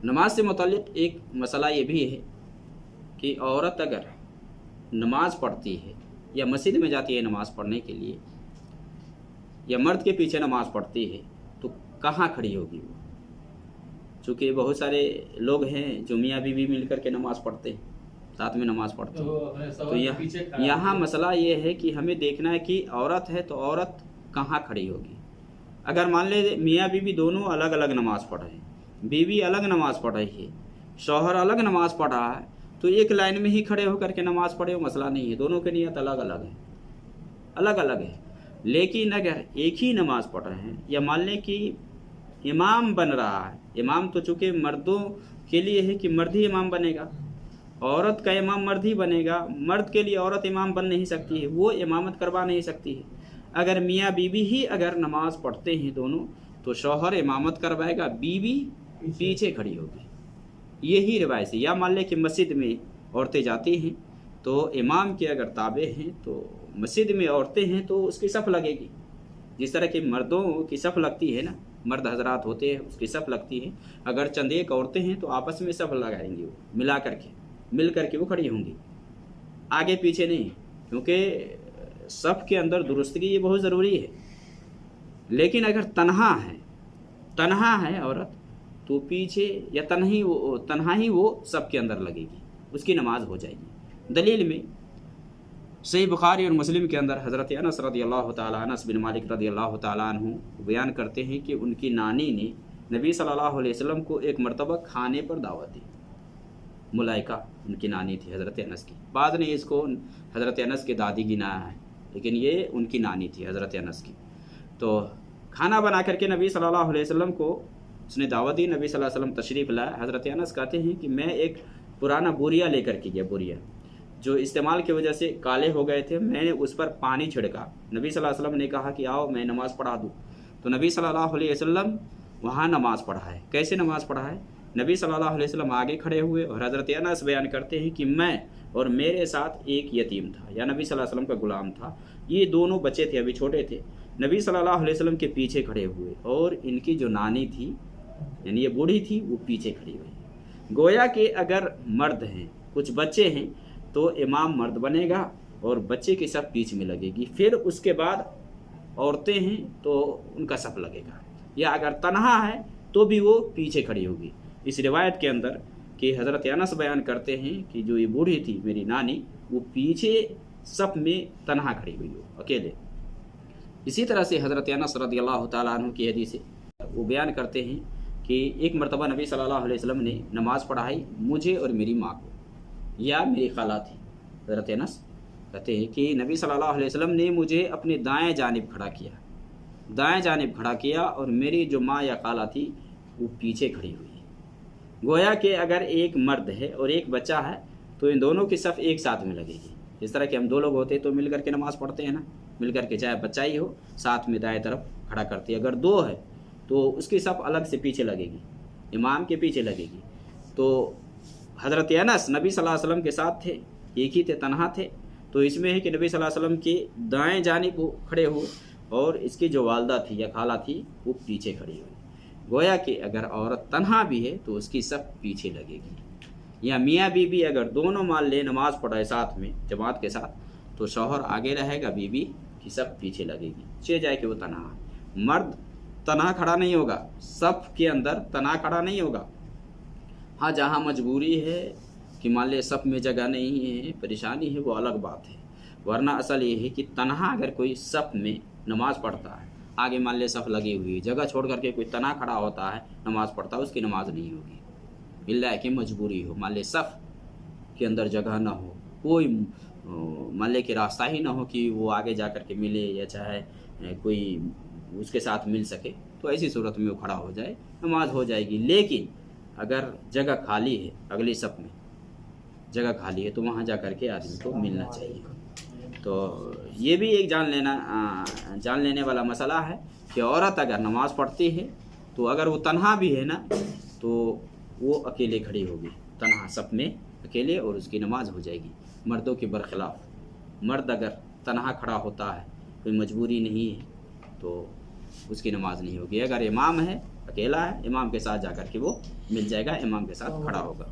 नमाज से मुताल्लिक़ एक मसला ये भी है कि औरत अगर नमाज़ पढ़ती है या मस्जिद में जाती है नमाज़ पढ़ने के लिए या मर्द के पीछे नमाज़ पढ़ती है तो कहाँ खड़ी होगी वो। चूँकि बहुत सारे लोग हैं जो मियाँ बीवी मिल कर के नमाज़ पढ़ते हैं, साथ में नमाज़ पढ़ते हैं। तो यहाँ मसला ये है कि हमें देखना है कि औरत है तो औरत कहाँ खड़ी होगी। अगर मान ले मियाँ बीवी दोनों अलग अलग नमाज़ पढ़ रहे हैं, बीवी अलग नमाज़ पढ़ रही है, शौहर अलग नमाज़ पढ़ रहा है, तो एक लाइन में ही खड़े होकर के नमाज़ पढ़े, वो मसला नहीं है। दोनों की नियत अलग अलग है, अलग अलग है। लेकिन अगर एक ही नमाज़ पढ़ रहे हैं या मान लें कि इमाम बन रहा है, इमाम तो चूँकि मर्दों के लिए है कि मर्द ही इमाम बनेगा, औरत का इमाम मर्द ही बनेगा, मर्द के लिए औरत इमाम बन नहीं सकती है, वो इमामत करवा नहीं सकती है। अगर मियाँ बीवी ही अगर नमाज़ पढ़ते हैं दोनों, तो शौहर इमामत करवाएगा, बीवी पीछे खड़ी होगी। यही रिवायत है। या मान लें कि मस्जिद में औरतें जाती हैं तो इमाम के अगर ताबे हैं तो मस्जिद में औरतें हैं तो उसकी सफ़ लगेगी, जिस तरह की मर्दों की सफ़ लगती है ना, मर्द हजरात होते हैं उसकी सफ़ लगती है। अगर चंद एक औरतें हैं तो आपस में सफ़ लगाएंगी, वो मिला करके मिल करके वो खड़ी होंगी, आगे पीछे नहीं, क्योंकि सफ़ के अंदर दुरुस्तगी ये बहुत ज़रूरी है। लेकिन अगर तन्हा है औरत तो पीछे या तन्हा ही वो सब के अंदर लगेगी, उसकी नमाज हो जाएगी। दलील में सही बुखारी और मुस्लिम के अंदर हज़रत अनस रज़ियल्लाहु ताला अनस बिन मालिक रज़ियल्लाहु ताला अन्हु बयान करते हैं कि उनकी नानी ने नबी सल्लल्लाहु अलैहि वसल्लम को एक मरतबा खाने पर दावत दी। मुलाइका उनकी नानी थी हज़रत अनस की, बाद ने इसको हज़रत अनस के दादी गिनाया है, लेकिन ये उनकी नानी थी हज़रत अनस की। तो खाना बना करके नबी सल्लल्लाहु अलैहि वसल्लम को उसने दावत दी। नबी सल्लल्लाहु अलैहि वसल्लम तशरीफ़ लाया। हज़रत अनस कहते हैं कि मैं एक पुराना बोरिया लेकर के गया, बोरिया जो इस्तेमाल की वजह से काले हो गए थे, मैंने उस पर पानी छिड़का। नबी सल्लल्लाहु अलैहि वसल्लम ने कहा कि आओ मैं नमाज़ पढ़ा दूँ, तो नबी सल्लल्लाहु अलैहि वसल्लम वहाँ नमाज़ पढ़ाए। कैसे नमाज़ पढ़ाए? नबी सल्लल्लाहु अलैहि वसल्लम आगे खड़े हुए और हज़रत अनस बयान करते हैं कि मैं और मेरे साथ एक यतीम था या नबी सल्लल्लाहु अलैहि वसल्लम का गुलाम था, ये दोनों बच्चे थे, अभी छोटे थे। नबी सल्लल्लाहु अलैहि वसल्लम के पीछे खड़े हुए और इनकी जो नानी थी यानी ये बूढ़ी थी वो पीछे खड़ी हुई। गोया कि अगर मर्द हैं, कुछ बच्चे हैं, तो इमाम मर्द बनेगा और बच्चे की सब पीछे में लगेगी। फिर उसके बाद औरतें हैं तो उनका सब लगेगा, या अगर तन्हा है तो भी वो पीछे खड़ी होगी। इस रिवायत के अंदर कि हज़रत अनस बयान करते हैं कि जो ये बूढ़ी थी मेरी नानी, वो पीछे सब में तन्हा खड़ी हुई हो, अकेले। इसी तरह से हज़रत अनस रज़ियल्लाहु ताला अन्हु की हदीस है, वो बयान करते हैं कि एक मरतबा नबी सल्लल्लाहु अलैहि वसल्लम ने नमाज़ पढ़ाई मुझे और मेरी माँ को, या मेरी खाला थी। हज़रत अनस कहते हैं कि नबी सल्लल्लाहु अलैहि वसल्लम ने मुझे अपने दाएं जानिब खड़ा किया और मेरी जो माँ या खाला थी वो पीछे खड़ी हुई। गोया कि अगर एक मर्द है और एक बच्चा है तो इन दोनों की सफ़ एक साथ में लगेगी। जिस तरह के हम दो लोग होते तो मिल करके नमाज़ पढ़ते हैं ना, मिल करके, चाहे बच्चा ही हो साथ में दाएं तरफ खड़ा करती है। अगर दो है तो उसकी सफ़ अलग से पीछे लगेगी, इमाम के पीछे लगेगी। तो हज़रत अनस नबी सल्लल्लाहु अलैहि वसल्लम के साथ थे, एक ही थे, तन्हा थे। तो इसमें है कि नबी सल्लल्लाहु अलैहि वसल्लम के दाएं जानिब वो खड़े हो और इसकी जो वालदा थी या खाला थी वो पीछे खड़ी हुई। गोया कि अगर औरत तन्हा भी है तो उसकी सब पीछे लगेगी। या मियाँ बीवी अगर दोनों मान ले नमाज़ पढ़ाए साथ में जमात के साथ, तो शौहर आगे रहेगा, बीवी की सब पीछे लगेगी, चे जाए कि वो तन्हा है। मर्द तन्हा खड़ा नहीं होगा, सफ़ के अंदर तन्हा खड़ा नहीं होगा। हाँ, जहाँ मजबूरी है कि मान ले सफ़ में जगह नहीं है, परेशानी है, वो अलग बात है। वरना असल ये है कि तन्हा अगर कोई सफ़ में नमाज़ पढ़ता है, आगे मान ले सफ़ लगी हुई, जगह छोड़ करके कोई तन्हा खड़ा होता है नमाज़ पढ़ता है, उसकी नमाज नहीं होगी। इल्ला कि मजबूरी हो, मान ले सफ़ के अंदर जगह ना हो, कोई मान ले कि रास्ता ही ना हो कि वो आगे जा कर के मिले या चाहे कोई उसके साथ मिल सके, तो ऐसी सूरत में वो खड़ा हो जाए, नमाज हो जाएगी। लेकिन अगर जगह खाली है, अगली सफ़ में जगह खाली है, तो वहाँ जा कर के आदमी को मिलना चाहिए। तो ये भी एक जान लेने वाला मसला है कि औरत अगर नमाज़ पढ़ती है तो अगर वो तन्हा भी है ना तो वो अकेले खड़ी होगी, तन्हा सफ़ में अकेले, और उसकी नमाज हो जाएगी। मर्दों के बरखिलाफ़ मर्द अगर तन्हा खड़ा होता है, कोई मजबूरी नहीं है, तो उसकी नमाज नहीं होगी। अगर इमाम है अकेला है, इमाम के साथ जाकर के वो मिल जाएगा, इमाम के साथ खड़ा होगा।